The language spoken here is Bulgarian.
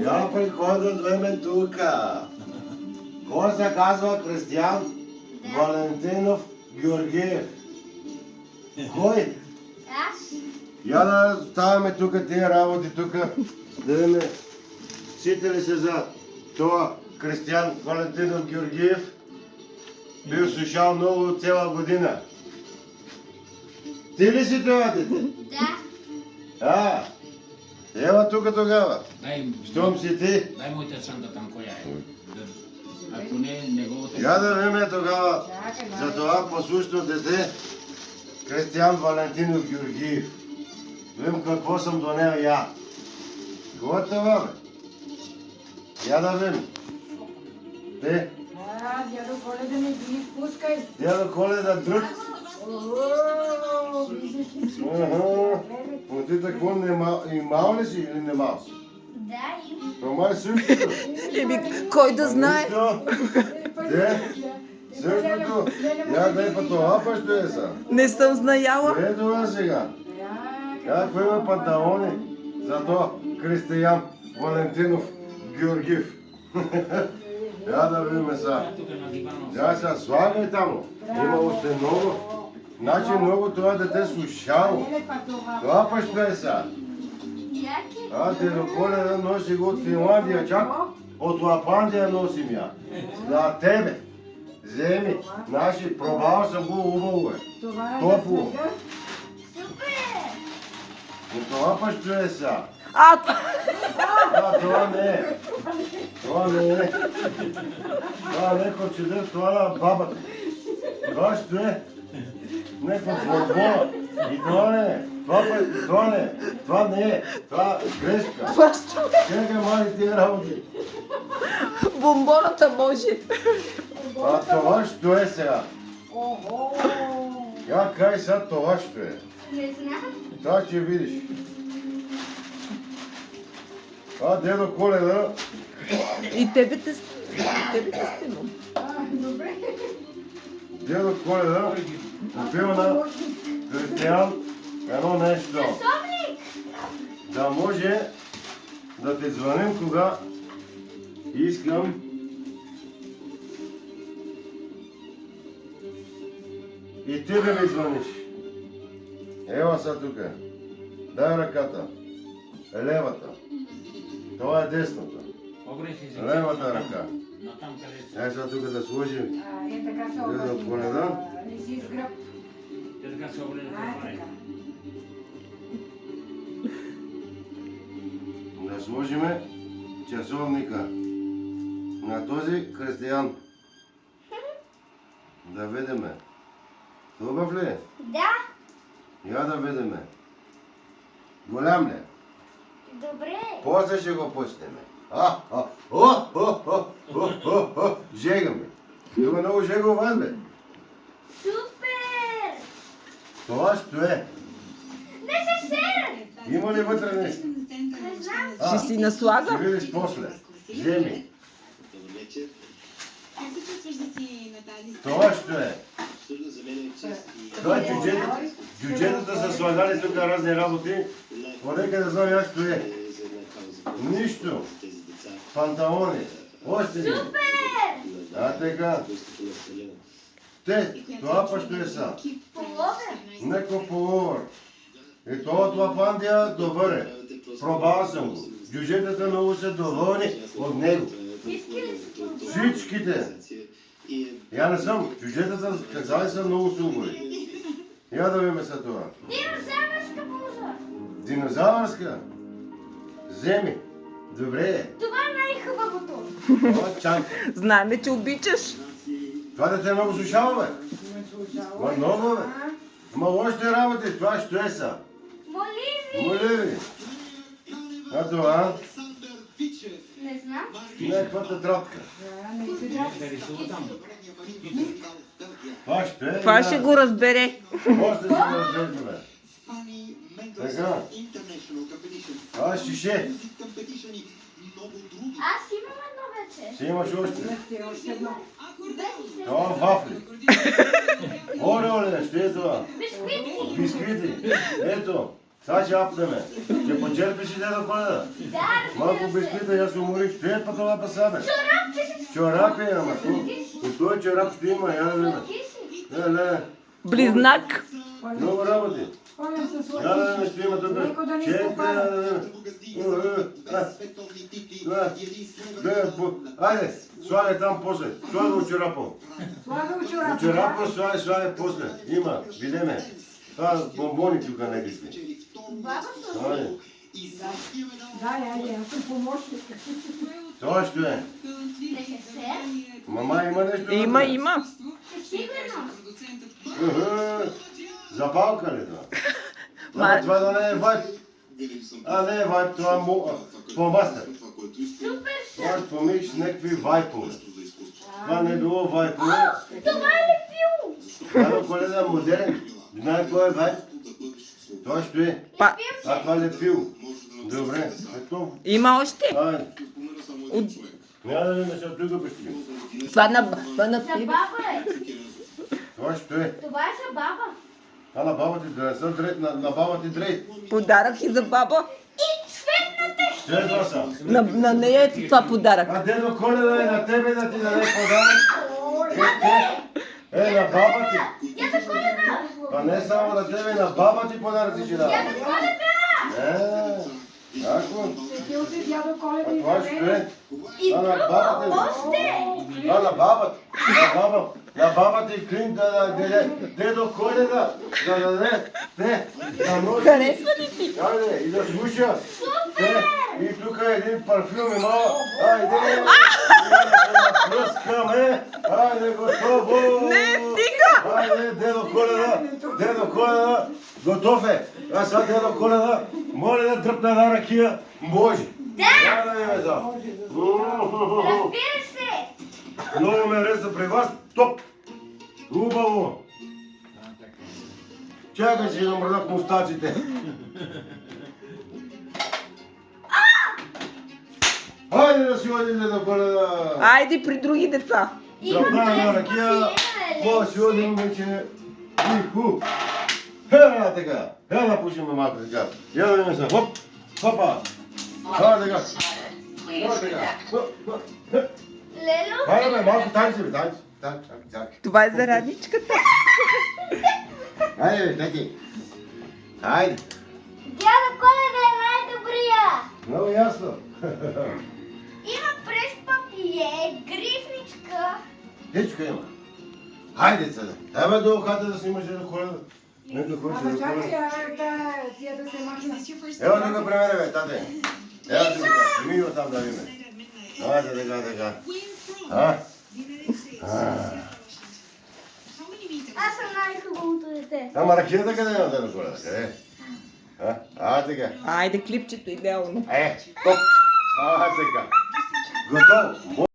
Я приходят време тука. Кой се казва Кристиян Валентинов Георгиев? Кой? Аз. Я да ставаме тука тия работи тука, да видим сите ли се за това Кристиян Валентинов Георгиев бил слушал много цяла година. Ти ли си това дете? Да. Ева тука тогава. Щом си ти? Дай моята чанта там коя е. Ако не, неговото... Я да видим тогава за това послушно дете Кристиян Валентинов Георгиев. Видим какво съм донел я. Какво е това, бе? Я да видим. Те? Дядо Коледа, не ги изпускай. Дядо Коледа дръг. Но ти какво имал ли си или не мал си? Да, имам. То май същото. Кой да знае? Те? Същото. Я дай па това па що е са. Не съм знаяла. Е това сега. Какво има панталони? Зато Кристиян Валентинов Георгиев. Я да видим сега. Я сега слагай там. Има още много. Значи много това дете слушало. Това па що е сега. Яке? Дедо Коледа носи го от Финландия чак. От Лапандия носим я. За тебе. Вземи. Наши, пробавал съм го убаво е. Топло. Супер! Но това па що е сега. Това не е. Това не е. Това не е кочедер, това на бабата. Това що е? Неква борбола. И това не е. Това не е. Това не е. Това е грешка. Чекай, мали тия работи. Бомбоната може. Това що е сега? Я кай сега това що е. Не знам. Това ще видиш. Дедо Коледа. И тебе те снимам. Дедо Коледа купил на Кристиян едно нещо. Часовник! Да може да те звъним кога искам. И ти да ми звъниш. Ева са тука. Дай ръката. Левата. Това е десната. Левата ръка. Ай сега тук да сложим. Е така се Дедо Коледа. Не си изгръб. Така се обледа това е. Да сложиме часовника на този Кристиян. Да видиме. Хубав ли е? Да. Я да видиме. Голям ли? Добре. После ще го пуснеме. Жегаме. Има много жега у вас, бе. Супер! Това що е? Не се сер! Има ли вътре нещо? Не знам. Ще си наслага? Ще видиш после. Вземи. Добър вечер. Как се чувстваш да си на тази сцена? Това що е? Абсолютно за мен е чест и... Това е джуджетата. Джуджетата са слагали тук разни работи. Понека да знам я що е. за една кауза. Нищо. Тези деца. Панталони. Още един. Супер! Така. Пуската на Вселената. Те, това па що е са? Половер. Неко половър. И това от Лапандия добър е. Пробал съм го. Джуджетата много са доволни от него. Всички ли си пробвал? Всичките. Я не съм. Джуджетата казали са много субори. Я да видим са това. Динозавърска буза. Динозавърска. Вземи. Добре е. Това е най-хубавото. Това чанка. Знаеме, че обичаш. Това дете много слушава, бе. Ма много, бе. Ма още работи. Това що е са? Моливи. Моливи. А това? Не знам. Някаква тетрадка. Да рисува там. Това ще е. Това ще го разбере. Още се разглеждаме. Така. Това е шише. Аз имам едно вече. Ще имаш още. Ще още едно. Това вафли. Оле, ще е това. Бисквитки. Бисквити. Ето. Сега ще апнеме. Ще почерпиш и дедо Коледа. Да, Малко разбира се. бисквита, аз уморих. Ще е па това пасабе. Чорапче си. Чорапи, ама. И той чорап ще има, я да видим. Сладки си. Не. Близнак. Много работи. Ходим с Я да сладки. видим, ще има тук. Леко да ни Четири, изкопава. я да видим. Айде, слагай там после. Слагай от чорапа. Слага От чорапа. чорапа слагай после. Има, видиме. Това бомбони тук некакви. Баба са. Айде. Да, айде, аз съм помощник. Това ще е. Не се се. Мама има нещо? Има, вътре? има. Сигурно. Запалка ли това? Ма- Това да не е вайп. Не е вайп, това е фломастер. Супер са. Аз помих с някакви вайпове. Това не е било вайпове. Това е лепил. Ано Коледа модерен. Знае кой е вайп? Той ще е. Па, Това лепил. Добре. Ето. има още. Айде. Няма да видим, защото тук ще ги. Това на За баба е. Това ще е. Това е за баба. На баба ти да не съм дрейт, на баба ти дрейт. подарък и за баба. И цветната. Ще е това са. На нея е това подарък. А дедо Коледа е на тебе да ти даде подарък. На баба ти. Дядо Коледа. А не само на тебе, на баба ти подаръци ще дава. Дядо Коледа. Ако. Светил се дядо Коледа и Това за ще мен. е. И А на друго бабата ли? още. А на баба. На баба ти клин да даде. Дедо Коледа да даде. Да носи. Харесва ли ти? Айде, и да слуша. И тук е един парфюм и мала. Айде, да пръскаме. Айде, готово. Не, стига! Айде, дедо Коледа, готов е. Аз сега дедо Коледа, моля да дръпна една ракия. Може. Да. Да, да, да. Разбира се. Много ме реза при вас. Топ. Хубаво. Чакай, че намръдах мустаците. Хайде да си одим дедо Коледа. Айде при други деца. Дръпна една ракия. Може да си одим вече. Тихо. Хела така. Хела пушим малко така. Я да видим се. Хоп. Хопа. Хела така. Хела така. Лело. Хайде бе, малко танци бе, танци. Това е за Радичката. Хайде бе, таки. Хайде. Дядо Коледа е най-добрия. Много ясно. Има прес папие, грифничка. Всичко има. Хайде, деца. Ема до ухата да снимаш дедо Коледа. Не да ходиш Ама дедо чакай, Коледа. тия да се махна. Ево да го премене бе, тате. Ево да го сними го там да видим. Хайде, така. А? Аз съм най-хубавото дете. Ама ракията къде е на дедо Коледа? Къде? Така. Айде клипчето идеално. Топ. Така. Готово.